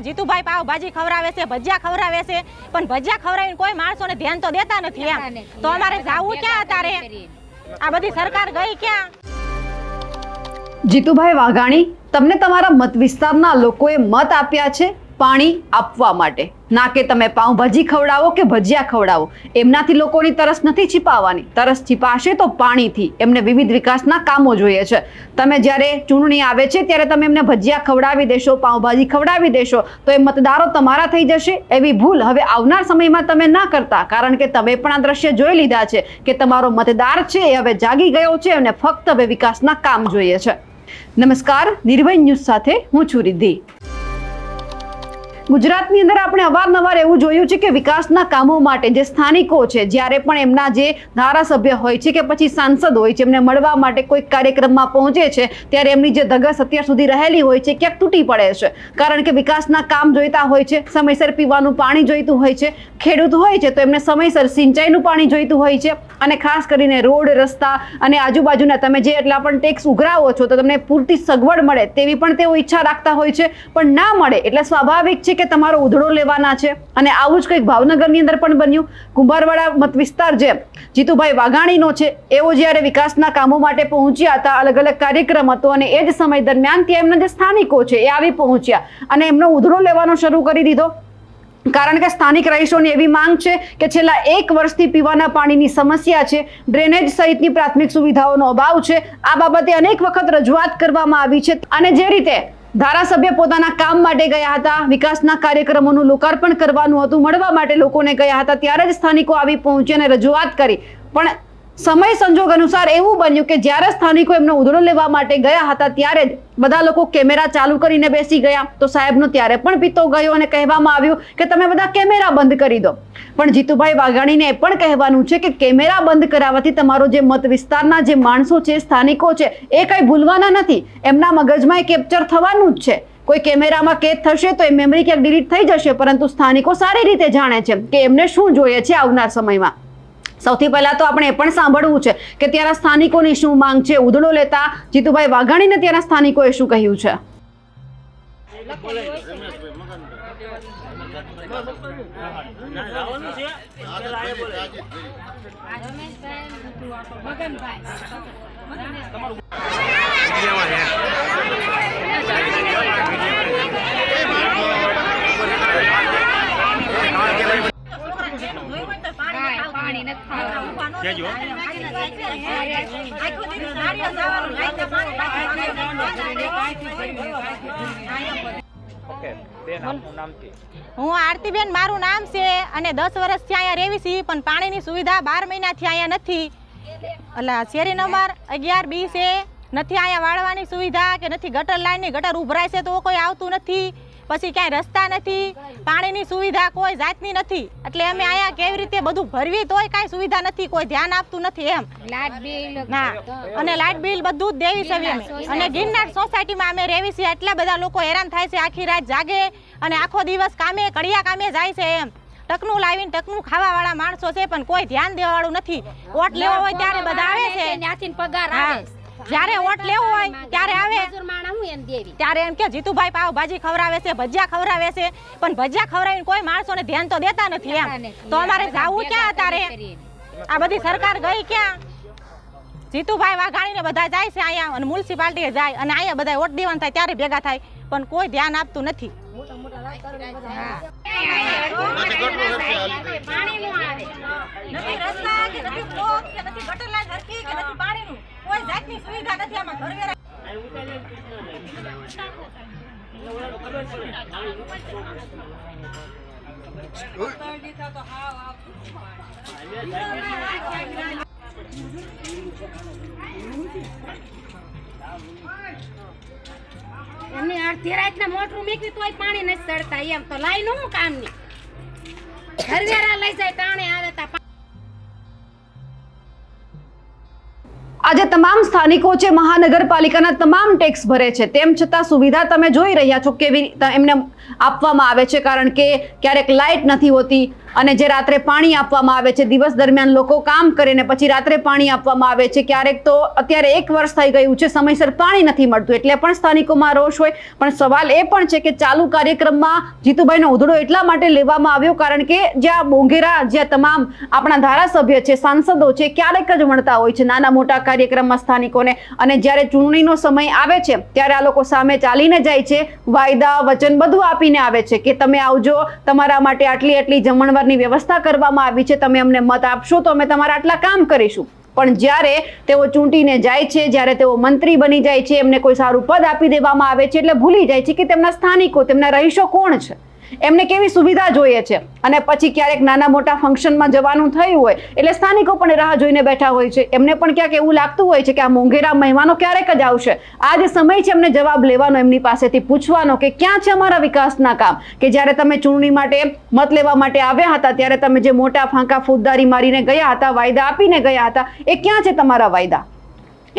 જીતુભાઈ પાવભાજી ખવડાવે છે, ભજીયા ખવડાવે છે, પણ ભજીયા ખવડાવીને કોઈ માણસોને ધ્યાન તો દેતા નથી એમ. તો અમારે જાવું ક્યાં અત્યારે? આ બધી સરકાર ગઈ ક્યાં? જીતુભાઈ વાઘાણી, તમને તમારા મત વિસ્તારના લોકોએ મત આપ્યા છે પાણી આપવા માટે, ના કે તમે પાઉંભાજી ખવડાવો કે ભજીયા ખવડાવો. એમનાથી લોકોની તરસ નથી છીપાવવાની. તરસ છીપાશે તો પાણીથી. એમને વિવિધ વિકાસના કામો જોઈએ છે. તમે જ્યારે ચૂંટણી આવે છે ત્યારે તમે એમને ભજીયા ખવડાવી દેશો, પાઉંભાજી ખવડાવી દેશો તો એ મતદારો તમારા થઈ જશે. એવી ભૂલ હવે આવનાર સમયમાં તમે ના કરતા, કારણ કે તમે પણ આ દ્રશ્ય જોઈ લીધા છે કે તમારો મતદાર છે એ હવે જાગી ગયો છે અને ફક્ત હવે વિકાસના કામ જોઈએ છે. નમસ્કાર, નિર્ભય ન્યૂઝ સાથે હું છું રિદ્ધિ. ગુજરાતની અંદર આપણે અવારનવાર એવું જોયું છે કે વિકાસના કામો માટે જે સ્થાનિકો છે, જ્યારે પણ એમના જે ધારાસભ્ય હોય છે કે પછી સાંસદ હોય છે, એમને મળવા માટે કોઈ કાર્યક્રમમાં પહોંચે છે ત્યારે એમની જે ધગસ અત્યાર સુધી રહેલી હોય છે ક્યાંક તૂટી પડે છે. કારણ કે વિકાસના કામ જોઈતા હોય છે, સમયસર પીવાનું પાણી જોઈતું હોય છે, ખેડૂત હોય છે તો એમને સમયસર સિંચાઈનું પાણી જોઈતું હોય છે, અને ખાસ કરીને રોડ, રસ્તા અને આજુબાજુના તમે જે એટલા પણ ટેક્સ ઉઘરાવો છો તો તમને પૂરતી સગવડ મળે તેવી પણ તેઓ ઈચ્છા રાખતા હોય છે, પણ ના મળે એટલે સ્વાભાવિક છે કે તમારો ઉધડો લેવાના છે. અને આવું જ કંઈક ભાવનગરની અંદર પણ બન્યું. કુંભારવાડા મત વિસ્તાર જે જીતુભાઈ વાઘાણીનો છે, એઓ જ્યારે વિકાસના કામો માટે પહોંચ્યા હતા, અલગ અલગ કાર્યક્રમ હતો અને એ જ સમય દરમિયાન ત્યાં એમના જે સ્થાનિકો છે એ આવી પહોંચ્યા અને એમનો ઉધડો લેવાનો શરૂ કરી દીધો. કારણ કે સ્થાનિક રહીશોની એવી માંગ છે કે છેલ્લા 1 વર્ષથી પીવાના પાણીની સમસ્યા છે, ડ્રેનેજ સહિતની પ્રાથમિક સુવિધાઓનો અભાવ છે. આ બાબતે અનેક વખત રજૂઆત કરવામાં આવી છે અને જે રીતે ધારાસભ્ય પોતાના કામ માટે ગયા હતા, વિકાસના કાર્યક્રમોનું લોકાર્પણ કરવાનું હતું, મળવા માટે લોકોને ગયા હતા, ત્યારે જ સ્થાનિકો આવી પહોંચી અને રજૂઆત કરી. પણ સમય સંજોગ અનુસાર એવું બન્યું કે જ્યારે સ્થાનિકો એમનો ઉધડો લેવા માટે ગયા હતા ત્યારે જ બધા લોકો કેમેરા ચાલુ કરીને બેસી ગયા. તો સાહેબનો ત્યારે પણ પિત્તો ગયો અને કહેવામાં આવ્યું કે તમે બધા કેમેરા બંધ કરી દો. પણ જીતુભાઈ વાઘાણીને એ પણ કહેવાનું છે કે કેમેરા બંધ કરાવવાથી તમારો જે મત વિસ્તારના જે માણસો છે, સ્થાનિકો છે, એ કંઈ ભૂલવાના નથી. એમના મગજમાં એ કેપ્ચર થવાનું જ છે. કોઈ કેમેરામાં કેદ થશે તો એ મેમરી ક્યાંક ડિલીટ થઈ જશે, પરંતુ સ્થાનિકો સારી રીતે જાણે છે કે એમને શું જોઈએ છે આવનાર સમયમાં. સૌથી પહેલા તો આપણે એ પણ સાંભળવું છે કે ત્યાંના સ્થાનિકોની શું માંગ છે. ઉધડો લેતા જીતુભાઈ વાઘાણીને ત્યાંના સ્થાનિકોએ શું કહ્યું છે? હું આરતીબેન મારું નામ છે અને 10 વર્ષથી અહીંયા રહેવી છીએ, પણ પાણીની સુવિધા 12 મહિનાથી અહીંયા નથી. એટલે શેરી નંબર 11B છે, નથી અહીંયા વાળવાની સુવિધા કે નથી ગટર લાઈનની. ગટર ઉભરાય છે તો કોઈ આવતું નથી, પછી ક્યાંય રસ્તા નથી, પાણીની સુવિધા કોઈ જાતની નથી. એટલે અમે અહીંયા કેવી રીતે બધું ભરવી તોય કાંઈ સુવિધા નથી, કોઈ ધ્યાન આપતું નથી એમ. ના, અને લાઇટ બિલ બધું જ દેવી છે અમે. અને ગિરનાર સોસાયટીમાં અમે રહેવી છીએ, એટલા બધા લોકો હેરાન થાય છે, આખી રાત જાગે અને આખો દિવસ કામે કડિયા કામે જાય છે એમ. ટકનું લાવીને ટકનું ખાવાવાળા માણસો છે, પણ કોઈ ધ્યાન દેવાવાળું નથી. વોટ લેવો હોય ત્યારે બધા આવે છે, પગાર આવે. જ્યારે વોટ લેવો હોય ત્યારે આવે ત્યારે એમ કે જીતુભાઈ પાવભાજી ખવડાવે છે, ભજીયા ખવડાવે છે, પણ ભજીયા ખવડાવીને કોઈ માણસોને ધ્યાન તો દેતા નથી એમ. તો અમારે જાવું ક્યાં અત્યારે? આ બધી સરકાર ગઈ ક્યાં? જીતુભાઈ વાઘાણીને બધા જાય છે અહીંયા અને મ્યુનિસિપાલિટીએ જાય અને અહીંયા બધા વોટ દેવાનું થાય ત્યારે ભેગા થાય, પણ કોઈ ધ્યાન આપતું નથી. કોઈ જાતની સુવિધા નથી આમાં. ઘરવેરા એમની અડધી રાતના મોટરું મેકવી તોય પાણી નથી ચડતા એમ. તો લાઈ નું કામ નહીં, ઘરવેરા લઈ જાય ટાણે આવે તા. આજે તમામ સ્થાનિકો છે મહાનગરપાલિકાના તમામ ટેક્સ ભરે છે, તેમ છતાં સુવિધા તમે જોઈ રહ્યા છો કેવી એમને આપવામાં આવે છે. કારણ કે ક્યારેક લાઇટ નથી હોતી, અને જે રાત્રે પાણી આપવામાં આવે છે, દિવસ દરમિયાન લોકો કામ કરે ને પછી રાત્રે પાણી આપવામાં આવે છે. ક્યારેક તો અત્યારે 1 વર્ષ થઈ ગયું છે, સમયસર પાણી નથી મળતું, એટલે પણ સ્થાનિકોમાં રોષ હોય. પણ સવાલ એ પણ છે કે ચાલુ કાર્યક્રમમાં જીતુભાઈનો ઉધડો એટલા માટે લેવામાં આવ્યો કારણ કે જ્યાં મોંઘેરા, જ્યાં તમામ આપણા ધારાસભ્ય છે, સાંસદો છે, ક્યારેક જ મળતા હોય છે નાના મોટા કાર્યક્રમમાં સ્થાનિકોને, અને જ્યારે ચૂંટણીનો સમય આવે છે ત્યારે આ લોકો સામે ચાલીને જાય છે, વાયદા વચન બધું આપીને આવે છે કે તમે આવજો, તમારા માટે આટલી જમણવારની વ્યવસ્થા કરવામાં આવી છે, તમે અમને મત આપશો તો અમે તમારા આટલા કામ કરીશું. પણ જ્યારે તેઓ ચૂંટીને જાય છે, જ્યારે તેઓ મંત્રી બની જાય છે, એમને કોઈ સારું પદ આપી દેવામાં આવે છે એટલે ભૂલી જાય છે કે તેમના સ્થાનિકો, તેમના રહીશો કોણ છે, એમને કેવી સુવિધા જોઈએ છે. અને પછી ક્યારેક નાના મોટા ફંક્શનમાં જવાનું થયું હોય એટલે સ્થાનિકો પણ રાહ જોઈને બેઠા હોય છે. એમને પણ ક્યાંક એવું લાગતું હોય છે કે આ મોંઘેરા મહેમાનો ક્યારેક જ આવશે. આ જે સમય છે એમને જવાબ લેવાનો, એમની પાસેથી પૂછવાનો કે ક્યાં છે અમારા વિકાસના કામ, કે જ્યારે તમે ચૂંટણી માટે મત લેવા માટે આવ્યા હતા ત્યારે તમે જે મોટા ફાંકા ફોજદારી મારીને ગયા હતા, વાયદા આપીને ગયા હતા, એ ક્યાં છે તમારા વાયદા?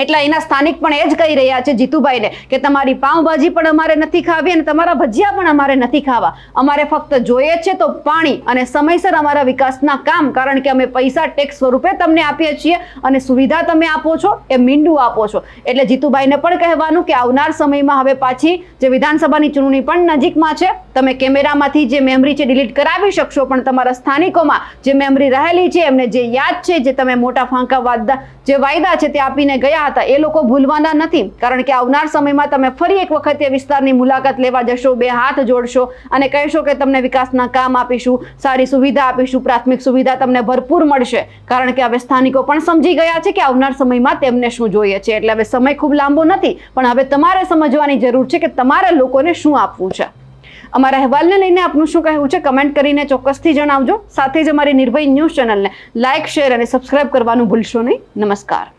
એટલે એના સ્થાનિક પણ એ જ કહી રહ્યા છે જીતુભાઈને કે તમારી પાઉંભાજી પણ અમારે નથી ખાવી અને તમારા ભજીયા પણ અમારે નથી ખાવા, અમારે ફક્ત જોઈએ છે તો પાણી અને સમયસર અમારા વિકાસના કામ, કારણ કે અમે પૈસા ટેક્સ સ્વરૂપે તમને આપીએ છીએ અને સુવિધા તમે આપો છો એ મીંડું આપો છો. એટલે જીતુભાઈને પણ કહેવાનું કે આવનાર સમયમાં હવે પાછી જે વિધાનસભાની ચૂંટણી પણ નજીકમાં છે, તમે કેમેરામાંથી જે મેમરી છે ડિલીટ કરાવી શકશો, પણ તમારા સ્થાનિકોમાં જે મેમરી રહેલી છે, એમને જે યાદ છે, જે તમે મોટા ફાંકા વાયદા છે તે આપીને ગયા હતા, એ લોકો ભૂલવાના નથી. કારણ કે આવનાર સમયમાં તમે ફરી એક વખત એ વિસ્તારની મુલાકાત લેવા જશો, 2 હાથ જોડશો અને કહેશો કે તમને વિકાસના કામ આપીશું, સારી સુવિધા આપીશું, પ્રાથમિક સુવિધા તમને ભરપૂર મળશે. કારણ કે હવે સ્થાનિકો પણ સમજી ગયા છે કે આવનાર સમયમાં તેમને શું જોઈએ છે. એટલે હવે સમય ખૂબ લાંબો નથી, પણ હવે તમારે સમજવાની જરૂર છે કે તમારે લોકોને શું આપવું છે. અમારા અહેવાલને લઈને આપનું શું કહેવું છે કમેન્ટ કરીને ચોક્કસથી જણાવજો. સાથે જ અમારી નિર્ભય ન્યૂઝ ચેનલને લાઇક, શેર અને સબસ્ક્રાઇબ કરવાનું ભૂલશો નહીં. નમસ્કાર.